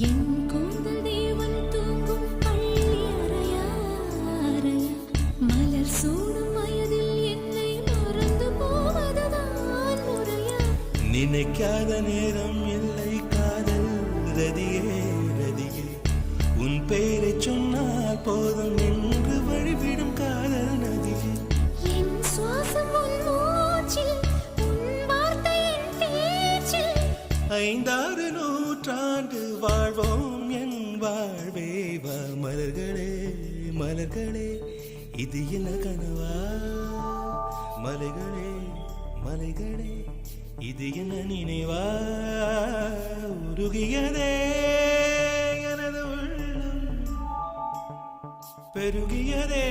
என் கூந்தல் தேவன் தூங்கும் பள்ளி அறையா அறையா மலர் சூடும் வயதில் என்னை மறந்து போவதுதான் முறையா நினைக்காத நேரம் இல்லை காதல் ரதியே ரதியே உன் பெயரை சொன்னால் போதும் என்று வழிவிடும் காதல் நதியே என் சுவாசம் உன் மூச்சில் உன் வார்த்தை என் பேச்சில் 5-6 நூற்றாண்டு வாழ்வோம் என் வாழ்வே வா மலர்களே மலர்களே இது என்ன கனவா மலைகளே மலைகளே இது என்ன நினைவா உருகியதே எனது உள்ளம் பெருகியதே